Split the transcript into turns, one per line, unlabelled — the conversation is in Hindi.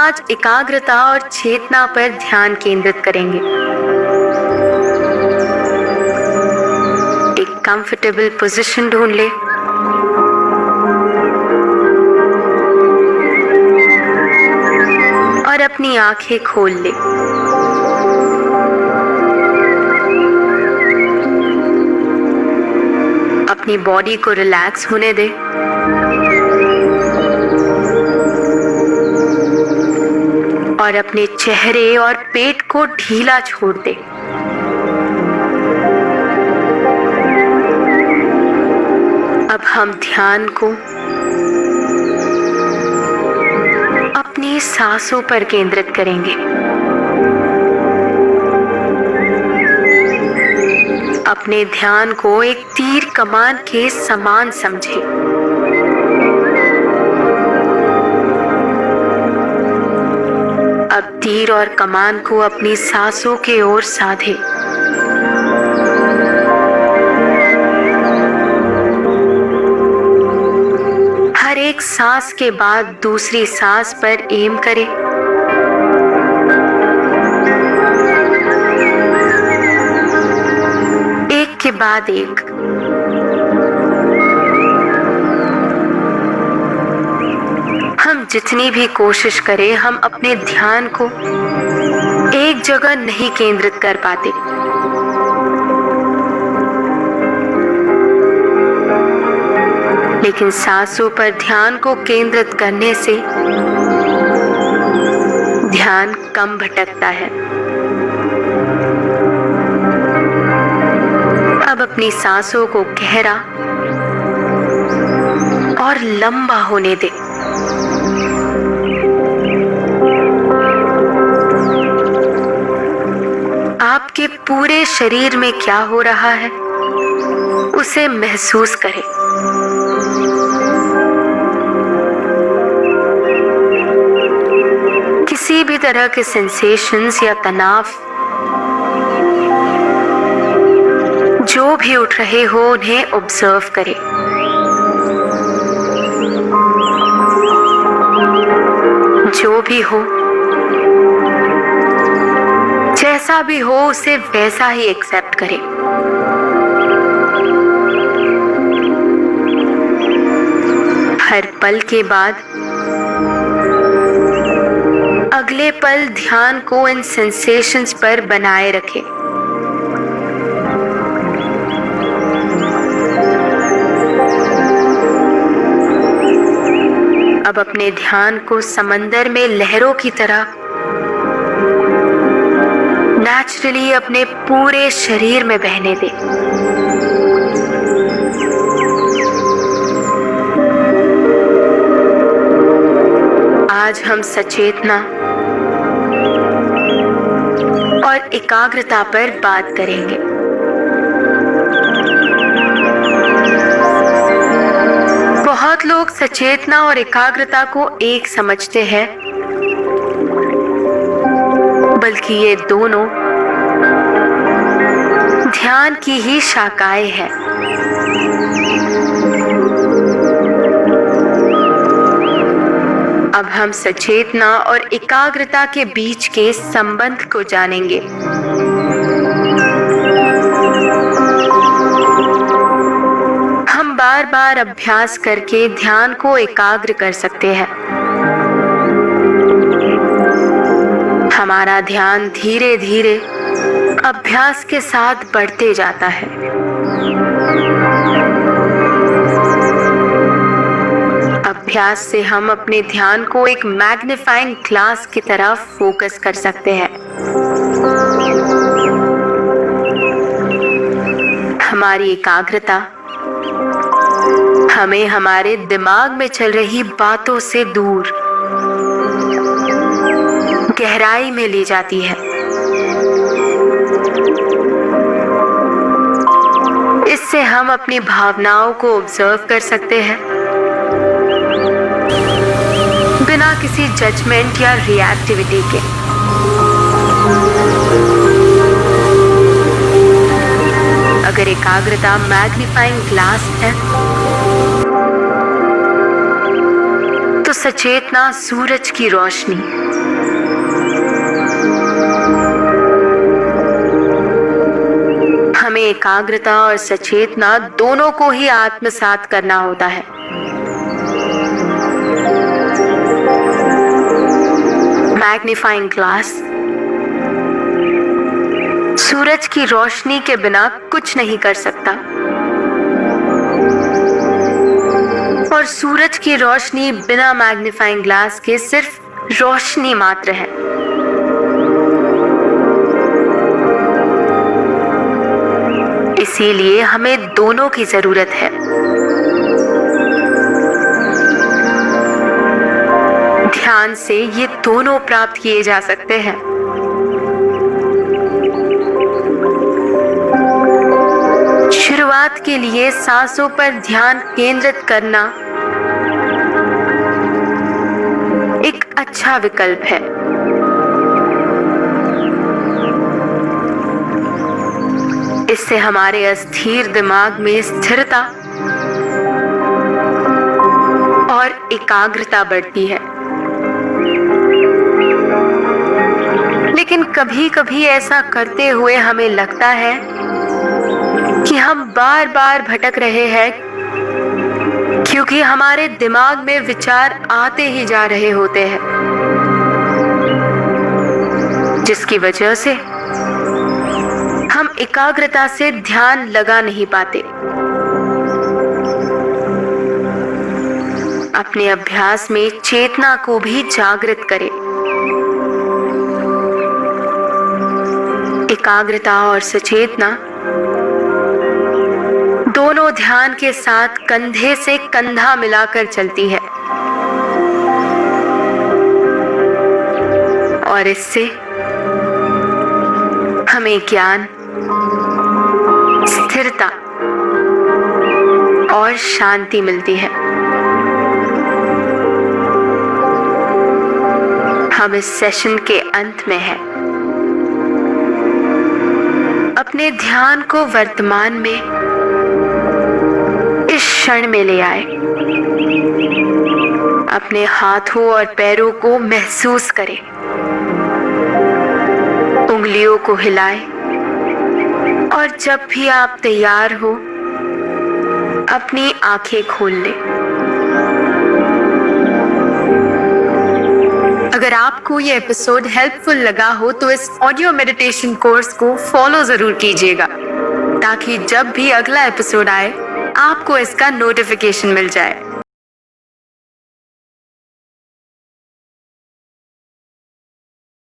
आज एकाग्रता और चेतना पर ध्यान केंद्रित करेंगे। एक कंफर्टेबल पोजीशन ढूंढ ले। और अपनी आंखें खोल ले। अपनी बॉडी को रिलैक्स होने दे। और अपने चेहरे और पेट को ढीला छोड़ दे। अब हम ध्यान को अपनी सांसों पर केंद्रित करेंगे। अपने ध्यान को एक तीर कमान के समान समझें। अब तीर और कमान को अपनी सांसों के ओर साधे। हर एक सांस के बाद दूसरी सांस पर एम करें। एक के बाद एक। हम जितनी भी कोशिश करें, हम अपने ध्यान को एक जगह नहीं केंद्रित कर पाते। लेकिन सांसों पर ध्यान को केंद्रित करने से ध्यान कम भटकता है। अब अपनी सांसों को गहरा और लंबा होने दे। आपके पूरे शरीर में क्या हो रहा है, उसे महसूस करें। किसी भी तरह के सेंसेशंस या तनाव जो भी उठ रहे हो, उन्हें ऑब्जर्व करें। जो भी हो, जैसा भी हो, उसे वैसा ही एक्सेप्ट करें। हर पल के बाद अगले पल ध्यान को इन सेंसेशंस पर बनाए रखें। अब अपने ध्यान को समंदर में लहरों की तरह नेचुरली अपने पूरे शरीर में बहने दे। आज हम सचेतना और एकाग्रता पर बात करेंगे। बहुत लोग सचेतना और एकाग्रता को एक समझते हैं, बल्कि ये दोनों ध्यान की ही शाखाएं हैं। अब हम सचेतना और एकाग्रता के बीच के संबंध को जानेंगे। हम बार बार अभ्यास करके ध्यान को एकाग्र कर सकते हैं। हमारा ध्यान धीरे धीरे अभ्यास के साथ बढ़ते जाता है। अभ्यास से हम अपने ध्यान को एक मैग्नीफाइंग ग्लास की तरह फोकस कर सकते हैं। हमारी एकाग्रता हमें हमारे दिमाग में चल रही बातों से दूर गहराई में ले जाती है। इससे हम अपनी भावनाओं को ऑब्जर्व कर सकते हैं, बिना किसी जजमेंट या रिएक्टिविटी के। अगर एकाग्रता मैग्नीफाइंग ग्लास है, तो सचेतना सूरज की रोशनी हमें एकाग्रता और सचेतना दोनों को ही आत्मसात करना होता है। मैग्नीफाइंग ग्लास सूरज की रोशनी के बिना कुछ नहीं कर सकता, और सूरज की रोशनी बिना मैग्नीफाइंग ग्लास के सिर्फ रोशनी मात्र है। इसीलिए हमें दोनों की जरूरत है। ध्यान से ये दोनों प्राप्त किए जा सकते हैं। शुरुआत के लिए सांसों पर ध्यान केंद्रित करना एक अच्छा विकल्प है। इससे हमारे अस्थिर दिमाग में स्थिरता और एकाग्रता बढ़ती है। लेकिन कभी कभी ऐसा करते हुए हमें लगता है कि हम बार बार भटक रहे हैं, क्योंकि हमारे दिमाग में विचार आते ही जा रहे होते हैं, जिसकी वजह से हम एकाग्रता से ध्यान लगा नहीं पाते। अपने अभ्यास में चेतना को भी जागृत करें। एकाग्रता और सचेतना दोनों ध्यान के साथ कंधे से कंधा मिलाकर चलती है, और इससे हमें ज्ञान, स्थिरता और शांति मिलती है। हम इस सेशन के अंत में हैं। अपने ध्यान को वर्तमान में, इस क्षण में ले आए। अपने हाथों और पैरों को महसूस करें। उंगलियों को हिलाएं, और जब भी आप तैयार हो अपनी आंखें खोल लें। अगर आपको ये एपिसोड हेल्पफुल लगा हो तो इस ऑडियो मेडिटेशन कोर्स को फॉलो जरूर कीजिएगा, ताकि जब भी अगला एपिसोड आए आपको इसका नोटिफिकेशन मिल जाए।